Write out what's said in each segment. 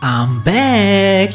I'm back!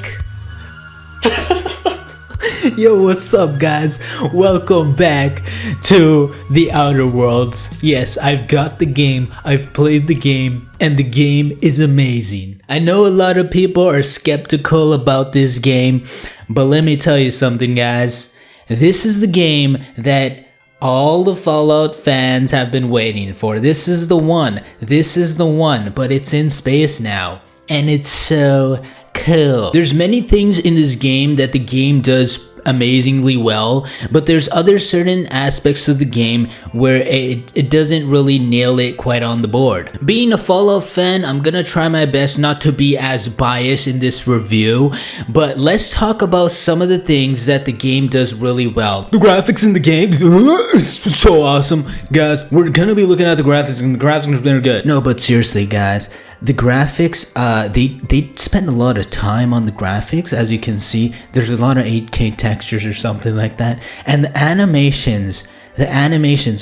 Yo, what's up guys? Welcome back to the Outer Worlds. Yes, I've got the game, I've played the game, and the game is amazing. I know a lot of people are skeptical about this game, but let me tell you something guys. This is the game that all the Fallout fans have been waiting for. This is the one, but it's in space now. And it's so cool. There's many things in this game that the game does amazingly well, but there's other certain aspects of the game where it doesn't really nail it quite on the board. Being a Fallout fan, I'm gonna try my best not to be as biased in this review, but let's talk about some of the things that the game does really well. The graphics in the game is so awesome. Guys, we're gonna be looking at the graphics, and the graphics are very good. No, but seriously guys, the graphics, they spend a lot of time on the graphics. As you can see, there's a lot of 8K textures or something like that. And the animations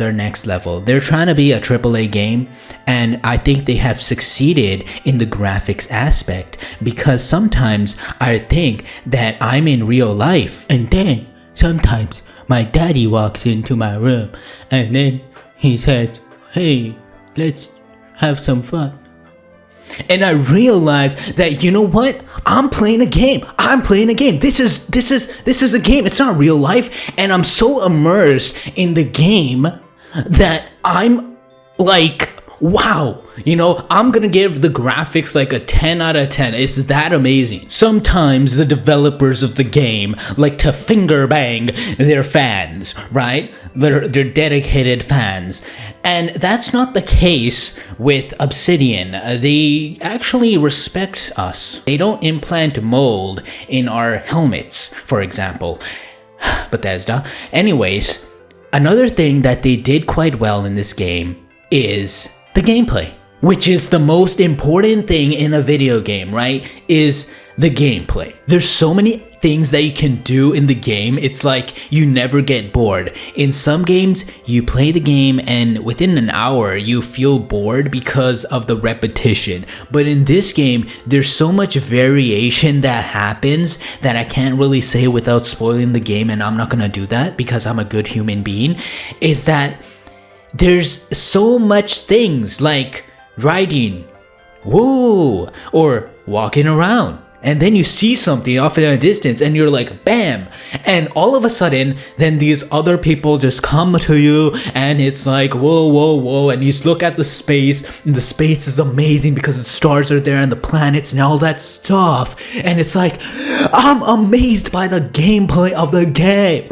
are next level. They're trying to be a AAA game, and I think they have succeeded in the graphics aspect, because sometimes I think that I'm in real life, and then sometimes my daddy walks into my room and then he says, "Hey, let's have some fun." And I realized that, you know what? I'm playing a game. This is a game. It's not real life. And I'm so immersed in the game that I'm like, wow. You know, I'm gonna give the graphics like a 10 out of 10. It's that amazing. Sometimes the developers of the game like to finger bang their fans, right? They're dedicated fans. And that's not the case with Obsidian. They actually respect us. They don't implant mold in our helmets, for example. Bethesda. Anyways, another thing that they did quite well in this game is the gameplay, which is the most important thing in a video game, right? Is the gameplay. There's so many things that you can do in the game. It's like you never get bored. In some games, you play the game and within an hour, you feel bored because of the repetition. But in this game, there's so much variation that happens that I can't really say without spoiling the game, and I'm not gonna do that because I'm a good human being, is that there's so much things like riding, woo, or walking around. And then you see something off in a distance and you're like, bam. And all of a sudden, then these other people just come to you and it's like, whoa, whoa, whoa. And you just look at the space, and the space is amazing because the stars are there and the planets and all that stuff. And it's like, I'm amazed by the gameplay of the game.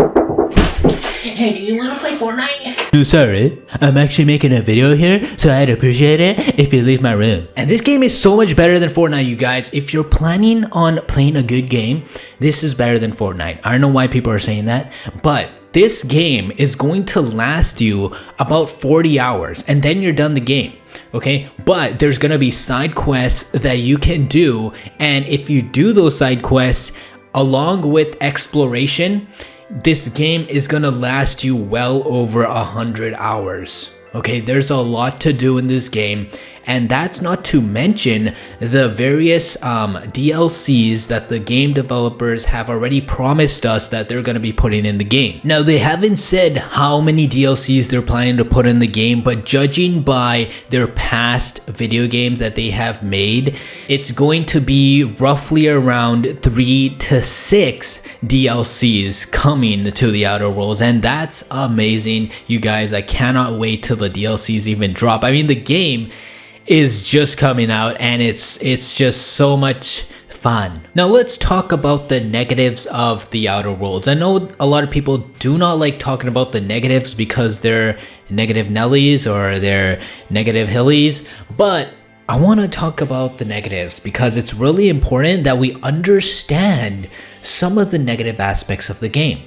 Hey, do you want to play Fortnite? No, sorry, I'm actually making a video here, so I'd appreciate it if you leave my room. And this game is so much better than Fortnite, you guys. If you're planning on playing a good game, this is better than Fortnite. I don't know why people are saying that, but this game is going to last you about 40 hours, and then you're done the game. Okay, but there's gonna be side quests that you can do, and if you do those side quests along with exploration, this game is gonna last you well over 100 hours. Okay, there's a lot to do in this game, and that's not to mention the various DLCs that the game developers have already promised us that they're going to be putting in the game. Now, they haven't said how many DLCs they're planning to put in the game, but judging by their past video games that they have made, it's going to be roughly around 3 to 6 DLCs coming to the Outer Worlds, and that's amazing, you guys. I cannot wait till the DLCs even drop. I mean, the game is just coming out and it's just so much fun. Now let's talk about the negatives of the Outer Worlds. I know a lot of people do not like talking about the negatives because they're negative Nellies or they're negative Hillies, but I want to talk about the negatives because it's really important that we understand some of the negative aspects of the game.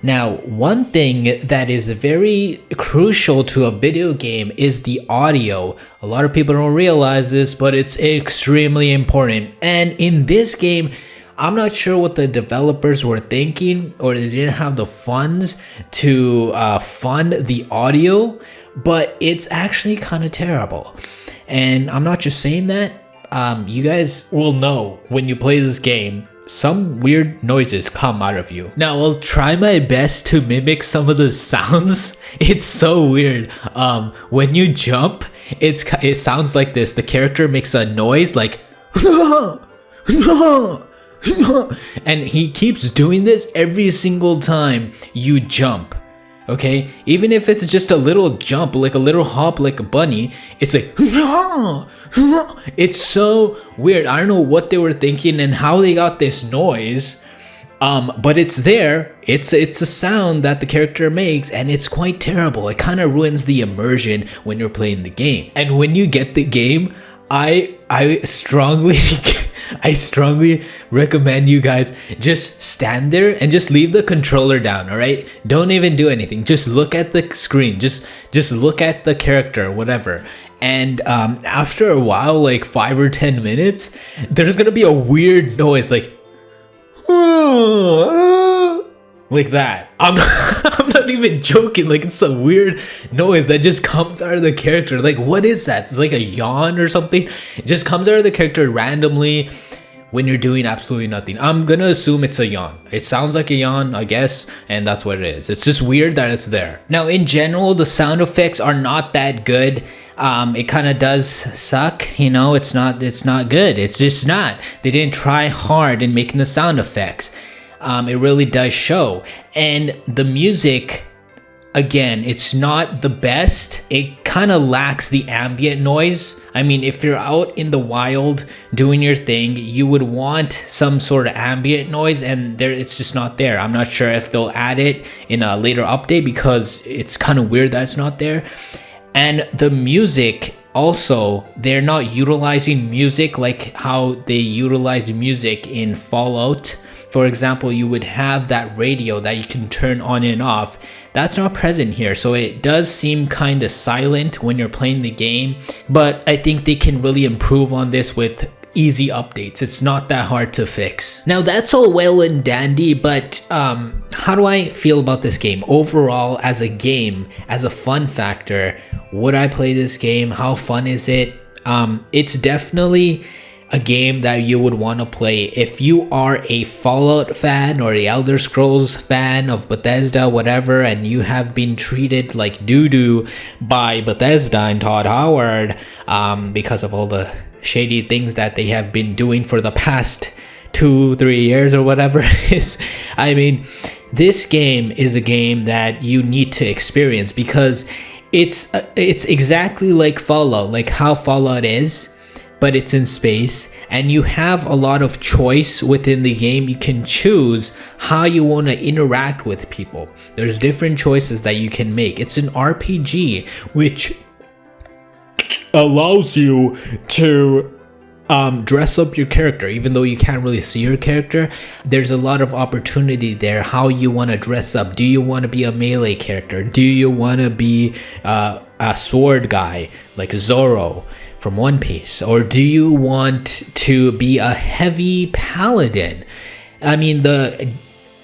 Now, one thing that is very crucial to a video game is the audio. A lot of people don't realize this, but it's extremely important. And in this game, I'm not sure what the developers were thinking, or they didn't have the funds to fund the audio, but it's actually kind of terrible. And I'm not just saying that. you guys will know when you play this game, some weird noises come out of you. Now I'll try my best to mimic some of the sounds. It's so weird. When you jump, it sounds like this. The character makes a noise like and he keeps doing this every single time you jump. Okay, even if it's just a little jump, like a little hop, like a bunny, it's like it's so weird. I don't know what they were thinking and how they got this noise, but it's there. It's a sound that the character makes, and it's quite terrible. It kind of ruins the immersion when you're playing the game. And when you get the game, I strongly I strongly recommend you guys just stand there and just leave the controller down. All right, don't even do anything, just look at the screen, just look at the character, whatever. And after a while, like 5 or 10 minutes, there's gonna be a weird noise like that. I'm not even joking. Like, it's a weird noise that just comes out of the character. Like, what is that? It's like a yawn or something. It just comes out of the character randomly when you're doing absolutely nothing. I'm gonna assume it's a yawn. It sounds like a yawn, I guess, and that's what it is. It's just weird that it's there. Now, in general, the sound effects are not that good. It kind of does suck, you know. It's not good. It's just not. They didn't try hard in making the sound effects. It really does show. And the music, again, it's not the best. It kind of lacks the ambient noise. I mean, if you're out in the wild doing your thing, you would want some sort of ambient noise, and it's just not there. I'm not sure if they'll add it in a later update, because it's kind of weird that it's not there. And the music also, they're not utilizing music like how they utilize music in Fallout. For example, you would have that radio that you can turn on and off. That's not present here, so it does seem kind of silent when you're playing the game. But I think they can really improve on this with easy updates. It's not that hard to fix. Now, that's all well and dandy, but how do I feel about this game overall? As a game, as a fun factor, would I play this game? How fun is it? It's definitely a game that you would want to play if you are a Fallout fan or the Elder Scrolls fan of Bethesda, whatever, and you have been treated like doo-doo by Bethesda and Todd Howard because of all the shady things that they have been doing for the past 2-3 years or whatever it is. I mean, this game is a game that you need to experience, because it's exactly like Fallout, like how Fallout is, but it's in space, and you have a lot of choice within the game. You can choose how you want to interact with people. There's different choices that you can make. It's an RPG, which allows you to dress up your character. Even though you can't really see your character, there's a lot of opportunity there how you want to dress up. Do you want to be a melee character? Do you want to be a sword guy like Zoro from One Piece, or do you want to be a heavy paladin? I mean, the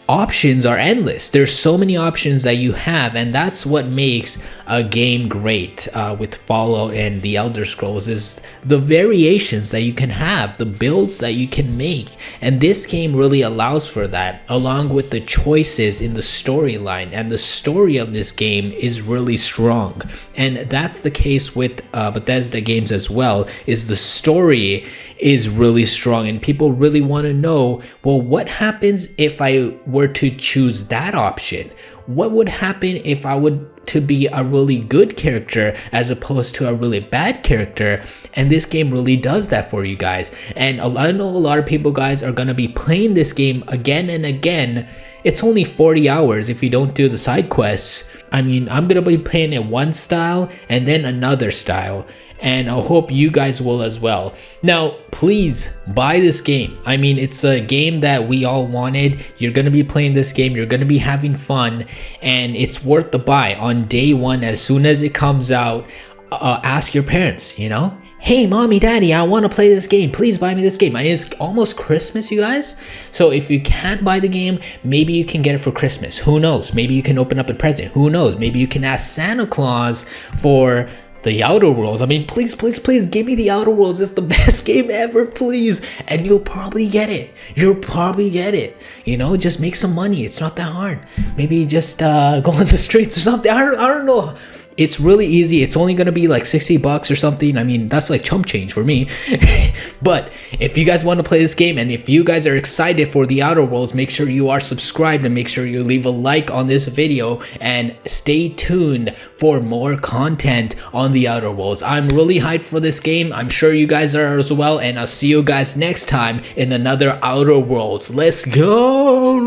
options are endless. There's so many options that you have, and that's what makes a game great with Fallout and the Elder Scrolls, is the variations that you can have, the builds that you can make. And this game really allows for that, along with the choices in the storyline. And the story of this game is really strong, and that's the case with Bethesda games as well. Is the story is really strong, and people really want to know, well, what happens if I were to choose that option? What would happen if I would to be a really good character as opposed to a really bad character? And this game really does that for you guys. And I know a lot of people, guys, are going to be playing this game again and again. It's only 40 hours if you don't do the side quests. I mean, I'm going to be playing it one style and then another style, and I hope you guys will as well. Now, please buy this game. I mean, it's a game that we all wanted. You're going to be playing this game, you're going to be having fun, and it's worth the buy on day one. As soon as it comes out, ask your parents, you know, hey, mommy, daddy, I want to play this game, please buy me this game. And it's almost Christmas, you guys, so if you can't buy the game, maybe you can get it for Christmas. Who knows? Maybe you can open up a present. Who knows? Maybe you can ask Santa Claus for the Outer Worlds. I mean, please give me the Outer Worlds. It's the best game ever, please. And you'll probably get it. You know, just make some money. It's not that hard. Maybe just go on the streets or something. I don't know. It's really easy. It's only gonna be like $60 or something. I mean, that's like chump change for me. But if you guys want to play this game, and if you guys are excited for the Outer Worlds, make sure you are subscribed and make sure you leave a like on this video and stay tuned for more content on the Outer Worlds. I'm really hyped for this game. I'm sure you guys are as well, and I'll see you guys next time in another Outer Worlds. Let's go.